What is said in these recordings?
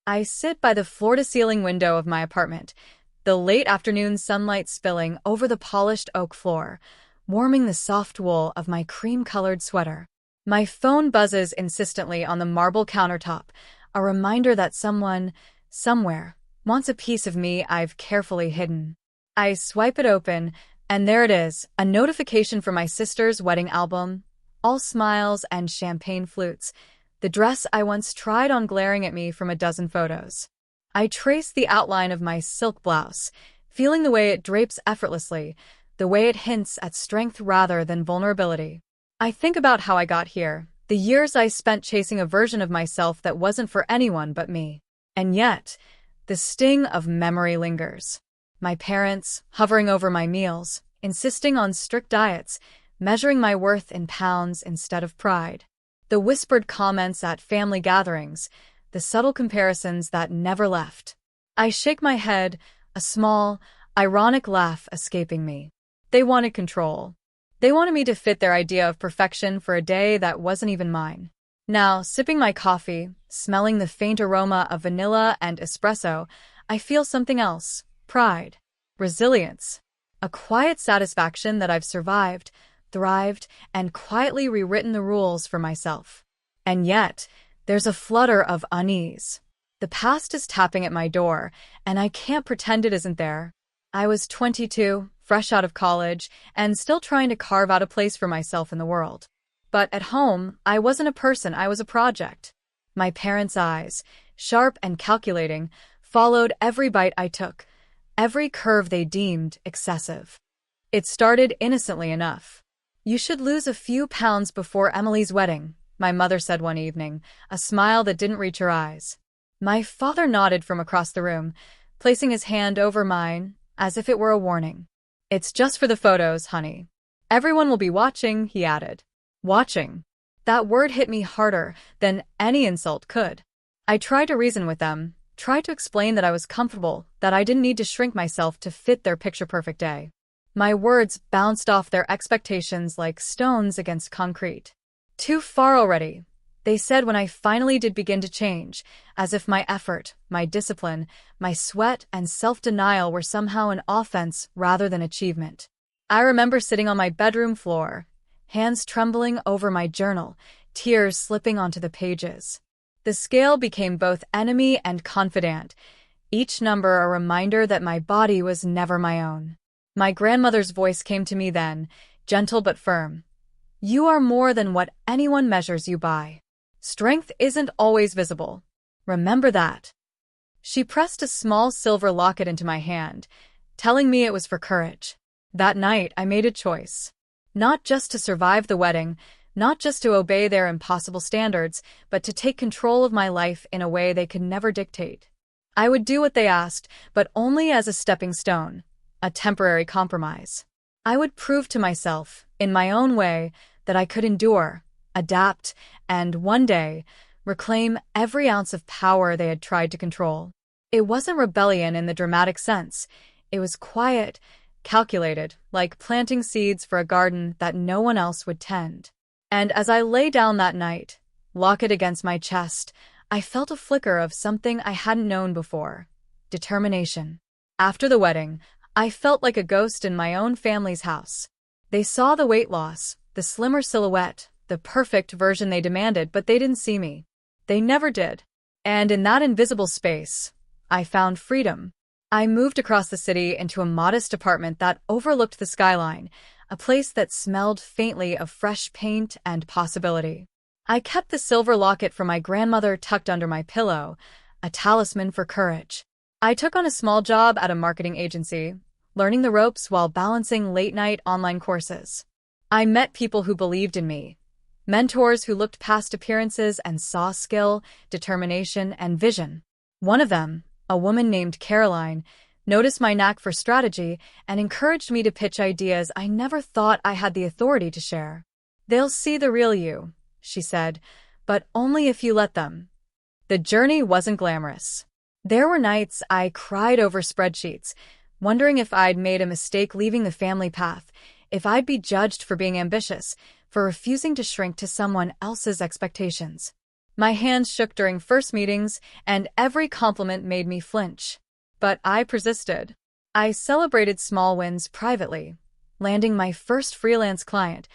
I sit by the floor-to-ceiling window of my apartment, the late afternoon sunlight spilling over the polished oak floor, warming the soft wool of my cream-colored sweater. My phone buzzes insistently on the marble countertop, a reminder that someone, somewhere, wants a piece of me I've carefully hidden. I swipe it open, and there it is, a notification from my sister's wedding album, all smiles and champagne flutes, the dress I once tried on glaring at me from a dozen photos. I trace the outline of my silk blouse, feeling the way it drapes effortlessly, the way it hints at strength rather than vulnerability. I think about how I got here, the years I spent chasing a version of myself that wasn't for anyone but me. And yet, the sting of memory lingers. My parents, hovering over my meals, insisting on strict diets, measuring my worth in pounds instead of pride. The whispered comments at family gatherings, the subtle comparisons that never left. I shake my head, a small, ironic laugh escaping me. They wanted control. They wanted me to fit their idea of perfection for a day that wasn't even mine. Now, sipping my coffee, smelling the faint aroma of vanilla and espresso, I feel something else. Pride. Resilience. A quiet satisfaction that I've survived, thrived, and quietly rewritten the rules for myself. And yet, there's a flutter of unease. The past is tapping at my door, and I can't pretend it isn't there. I was 22, fresh out of college, and still trying to carve out a place for myself in the world. But at home, I wasn't a person, I was a project. My parents' eyes, sharp and calculating, followed every bite I took, every curve they deemed excessive. It started innocently enough. "You should lose a few pounds before Emily's wedding," my mother said one evening, a smile that didn't reach her eyes. My father nodded from across the room, placing his hand over mine, as if it were a warning. "It's just for the photos, honey. Everyone will be watching," he added. Watching. That word hit me harder than any insult could. I tried to reason with them, tried to explain that I was comfortable, that I didn't need to shrink myself to fit their picture-perfect day. My words bounced off their expectations like stones against concrete. "Too far already," they said when I finally did begin to change, as if my effort, my discipline, my sweat and self-denial were somehow an offense rather than achievement. I remember sitting on my bedroom floor, hands trembling over my journal, tears slipping onto the pages. The scale became both enemy and confidant, each number a reminder that my body was never my own. My grandmother's voice came to me then, gentle but firm. "You are more than what anyone measures you by. Strength isn't always visible. Remember that." She pressed a small silver locket into my hand, telling me it was for courage. That night, I made a choice. Not just to survive the wedding, not just to obey their impossible standards, but to take control of my life in a way they could never dictate. I would do what they asked, but only as a stepping stone, a temporary compromise. I would prove to myself, in my own way, that I could endure, adapt, and one day, reclaim every ounce of power they had tried to control. It wasn't rebellion in the dramatic sense. It was quiet, calculated, like planting seeds for a garden that no one else would tend. And as I lay down that night, locket against my chest, I felt a flicker of something I hadn't known before: determination. After the wedding, I felt like a ghost in my own family's house. They saw the weight loss, the slimmer silhouette, the perfect version they demanded, but they didn't see me. They never did. And in that invisible space, I found freedom. I moved across the city into a modest apartment that overlooked the skyline, a place that smelled faintly of fresh paint and possibility. I kept the silver locket from my grandmother tucked under my pillow, a talisman for courage. I took on a small job at a marketing agency, learning the ropes while balancing late-night online courses. I met people who believed in me, mentors who looked past appearances and saw skill, determination, and vision. One of them, a woman named Caroline, noticed my knack for strategy and encouraged me to pitch ideas I never thought I had the authority to share. "They'll see the real you," she said, "but only if you let them." The journey wasn't glamorous. There were nights I cried over spreadsheets, wondering if I'd made a mistake leaving the family path, if I'd be judged for being ambitious, for refusing to shrink to someone else's expectations. My hands shook during first meetings, and every compliment made me flinch. But I persisted. I celebrated small wins privately, landing my first freelance client,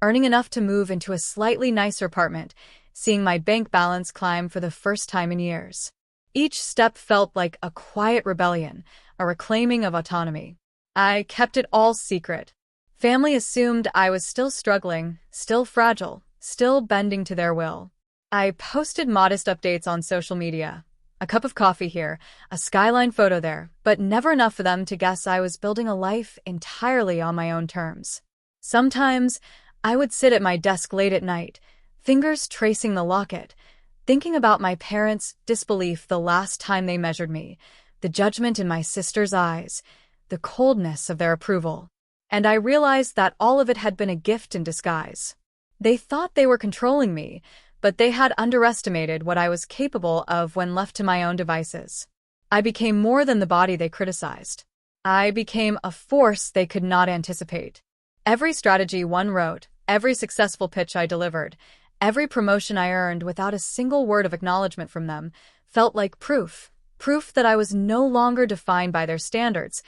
earning enough to move into a slightly nicer apartment, seeing my bank balance climb for the first time in years. Each step felt like a quiet rebellion, a reclaiming of autonomy. I kept it all secret. Family assumed I was still struggling, still fragile, still bending to their will. I posted modest updates on social media. A cup of coffee here, a skyline photo there, but never enough for them to guess I was building a life entirely on my own terms. Sometimes, I would sit at my desk late at night, fingers tracing the locket, thinking about my parents' disbelief the last time they measured me, the judgment in my sister's eyes, the coldness of their approval. And I realized that all of it had been a gift in disguise. They thought they were controlling me, but they had underestimated what I was capable of when left to my own devices. I became more than the body they criticized. I became a force they could not anticipate. Every strategy one wrote, every successful pitch I delivered, every promotion I earned without a single word of acknowledgement from them felt like proof that I was no longer defined by their standards,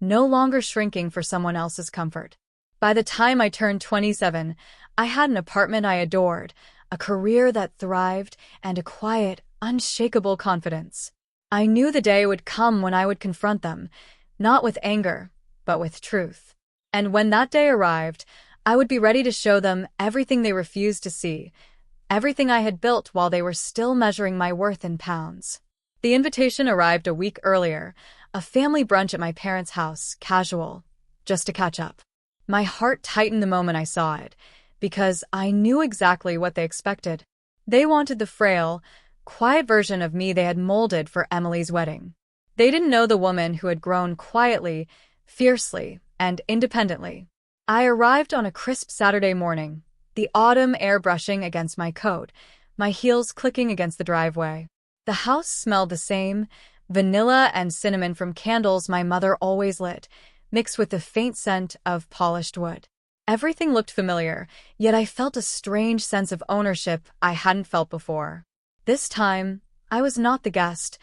no longer shrinking for someone else's comfort. By the time I turned 27, I had an apartment I adored, a career that thrived, and a quiet, unshakable confidence. I knew the day would come when I would confront them, not with anger, but with truth. And when that day arrived, I would be ready to show them everything they refused to see, everything I had built while they were still measuring my worth in pounds. The invitation arrived a week earlier, a family brunch at my parents' house, casual, just to catch up. My heart tightened the moment I saw it, because I knew exactly what they expected. They wanted the frail, quiet version of me they had molded for Emily's wedding. They didn't know the woman who had grown quietly, fiercely, and independently. I arrived on a crisp Saturday morning, the autumn air brushing against my coat, my heels clicking against the driveway. The house smelled the same, vanilla and cinnamon from candles my mother always lit, mixed with the faint scent of polished wood. Everything looked familiar, yet I felt a strange sense of ownership I hadn't felt before. This time, I was not the guest.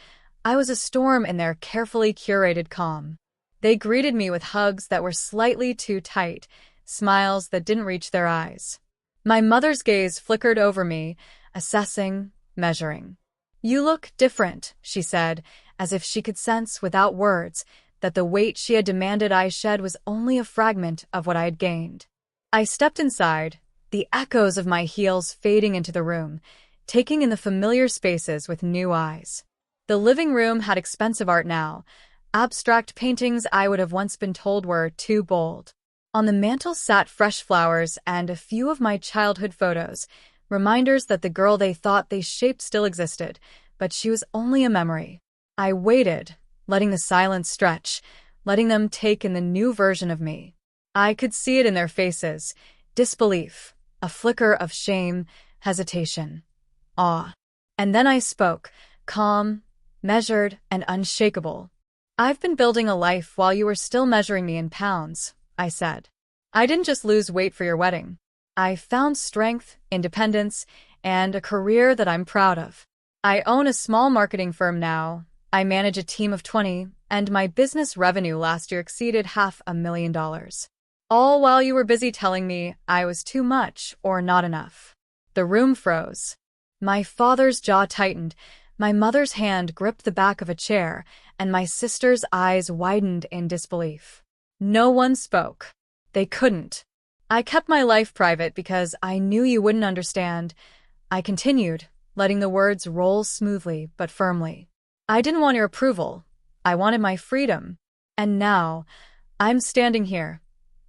I was a storm in their carefully curated calm. They greeted me with hugs that were slightly too tight, smiles that didn't reach their eyes. My mother's gaze flickered over me, assessing, measuring. "You look different," she said, as if she could sense without words that the weight she had demanded I shed was only a fragment of what I had gained. I stepped inside, the echoes of my heels fading into the room, taking in the familiar spaces with new eyes. The living room had expensive art now, abstract paintings I would have once been told were too bold. On the mantel sat fresh flowers and a few of my childhood photos, reminders that the girl they thought they shaped still existed, but she was only a memory. I waited, letting the silence stretch, letting them take in the new version of me. I could see it in their faces, disbelief, a flicker of shame, hesitation, awe. And then I spoke, calm, measured, and unshakable. "I've been building a life while you were still measuring me in pounds," I said. "I didn't just lose weight for your wedding. I found strength, independence, and a career that I'm proud of. I own a small marketing firm now, I manage a team of 20, and my business revenue last year exceeded $500,000. All while you were busy telling me I was too much or not enough." The room froze. My father's jaw tightened, my mother's hand gripped the back of a chair, and my sister's eyes widened in disbelief. No one spoke. They couldn't. "I kept my life private because I knew you wouldn't understand," I continued, letting the words roll smoothly but firmly. "I didn't want your approval. I wanted my freedom. And now, I'm standing here.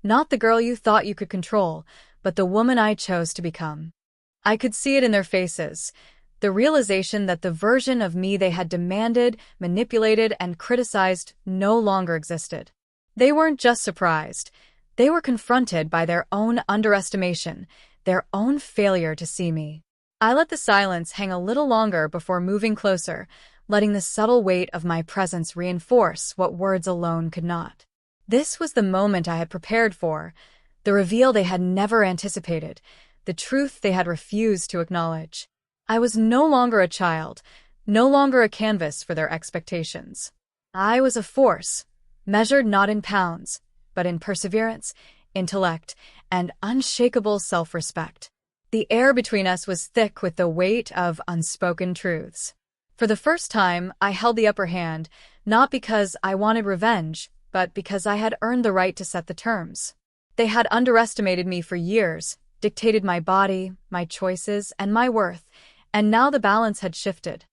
Not the girl you thought you could control, but the woman I chose to become." I could see it in their faces, the realization that the version of me they had demanded, manipulated, and criticized no longer existed. They weren't just surprised. They were confronted by their own underestimation, their own failure to see me. I let the silence hang a little longer before moving closer, letting the subtle weight of my presence reinforce what words alone could not. This was the moment I had prepared for, the reveal they had never anticipated, the truth they had refused to acknowledge. I was no longer a child, no longer a canvas for their expectations. I was a force, measured not in pounds, but in perseverance, intellect, and unshakable self-respect. The air between us was thick with the weight of unspoken truths. For the first time, I held the upper hand, not because I wanted revenge, but because I had earned the right to set the terms. They had underestimated me for years, dictated my body, my choices, and my worth, and now the balance had shifted.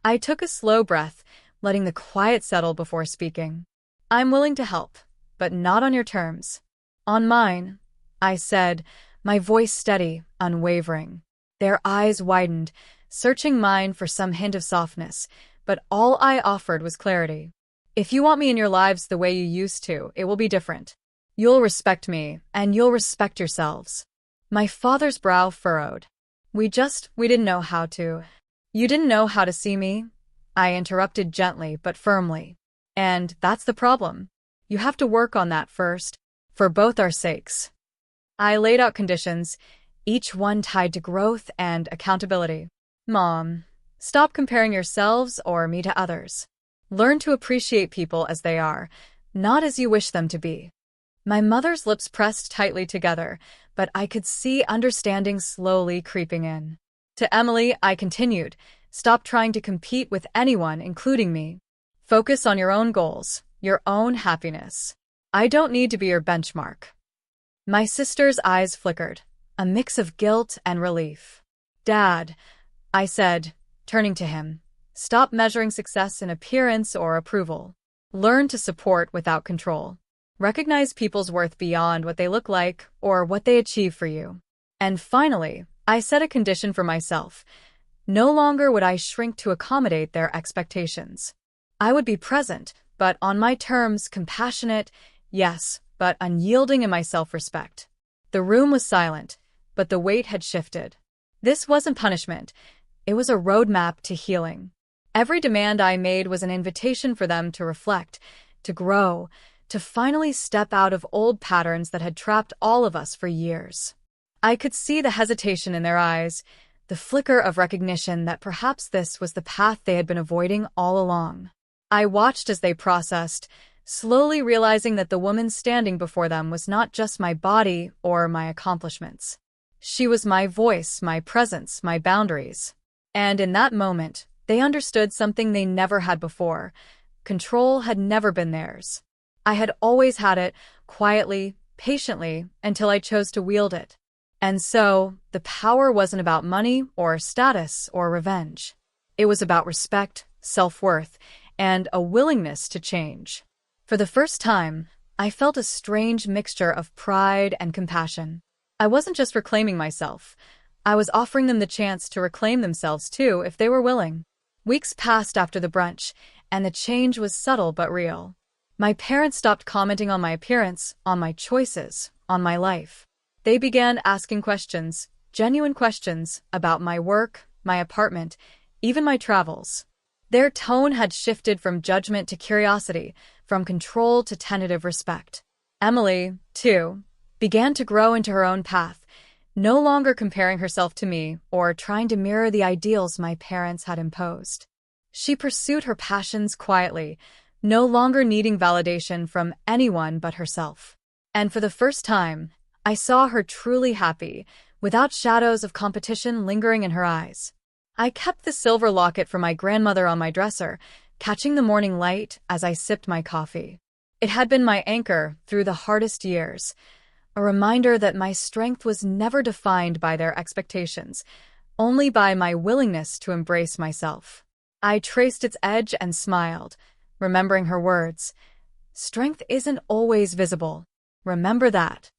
I took a slow breath, letting the quiet settle before speaking. I'm willing to help, but not on your terms. On mine, I said, my voice steady, unwavering. Their eyes widened, searching mine for some hint of softness, but all I offered was clarity. If you want me in your lives the way you used to, it will be different. You'll respect me, and you'll respect yourselves. My father's brow furrowed. We didn't know how to. You didn't know how to see me? I interrupted gently but firmly. And that's the problem. You have to work on that first, for both our sakes. I laid out conditions, each one tied to growth and accountability. Mom, stop comparing yourselves or me to others. Learn to appreciate people as they are, not as you wish them to be. My mother's lips pressed tightly together, but I could see understanding slowly creeping in. To Emily, I continued, stop trying to compete with anyone, including me. Focus on your own goals, your own happiness. I don't need to be your benchmark. My sister's eyes flickered, a mix of guilt and relief. Dad, I said, turning to him, stop measuring success in appearance or approval. Learn to support without control. Recognize people's worth beyond what they look like or what they achieve for you. And finally, I set a condition for myself. No longer would I shrink to accommodate their expectations. I would be present, but on my terms, compassionate, yes, but unyielding in my self-respect. The room was silent, but the weight had shifted. This wasn't punishment. It was a roadmap to healing. Every demand I made was an invitation for them to reflect, to grow, to finally step out of old patterns that had trapped all of us for years. I could see the hesitation in their eyes, the flicker of recognition that perhaps this was the path they had been avoiding all along. I watched as they processed, slowly realizing that the woman standing before them was not just my body or my accomplishments. She was my voice, my presence, my boundaries. And in that moment, they understood something they never had before. Control had never been theirs. I had always had it, quietly, patiently, until I chose to wield it. And so, the power wasn't about money or status or revenge. It was about respect, self-worth, and a willingness to change. For the first time, I felt a strange mixture of pride and compassion. I wasn't just reclaiming myself. I was offering them the chance to reclaim themselves too if they were willing. Weeks passed after the brunch, and the change was subtle but real. My parents stopped commenting on my appearance, on my choices, on my life. They began asking questions, genuine questions, about my work, my apartment, even my travels. Their tone had shifted from judgment to curiosity, from control to tentative respect. Emily, too, began to grow into her own path, no longer comparing herself to me or trying to mirror the ideals my parents had imposed. She pursued her passions quietly, no longer needing validation from anyone but herself. And for the first time, I saw her truly happy, without shadows of competition lingering in her eyes. I kept the silver locket from my grandmother on my dresser, catching the morning light as I sipped my coffee. It had been my anchor through the hardest years, a reminder that my strength was never defined by their expectations, only by my willingness to embrace myself. I traced its edge and smiled, remembering her words. Strength isn't always visible. Remember that.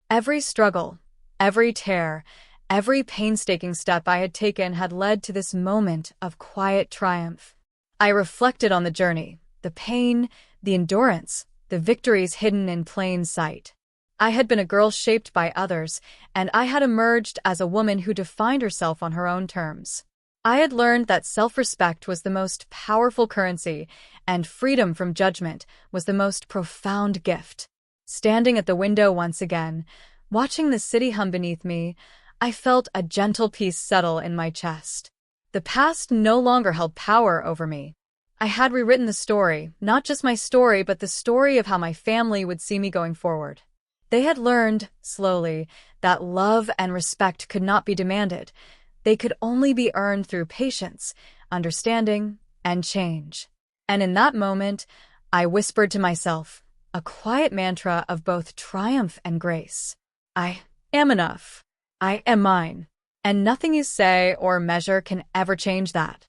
Every struggle, every tear, every painstaking step I had taken had led to this moment of quiet triumph. I reflected on the journey, the pain, the endurance, the victories hidden in plain sight. I had been a girl shaped by others, and I had emerged as a woman who defined herself on her own terms. I had learned that self-respect was the most powerful currency, and freedom from judgment was the most profound gift. Standing at the window once again, watching the city hum beneath me, I felt a gentle peace settle in my chest. The past no longer held power over me. I had rewritten the story, not just my story, but the story of how my family would see me going forward. They had learned, slowly, that love and respect could not be demanded. They could only be earned through patience, understanding, and change. And in that moment, I whispered to myself, a quiet mantra of both triumph and grace. I am enough. I am mine. And nothing you say or measure can ever change that.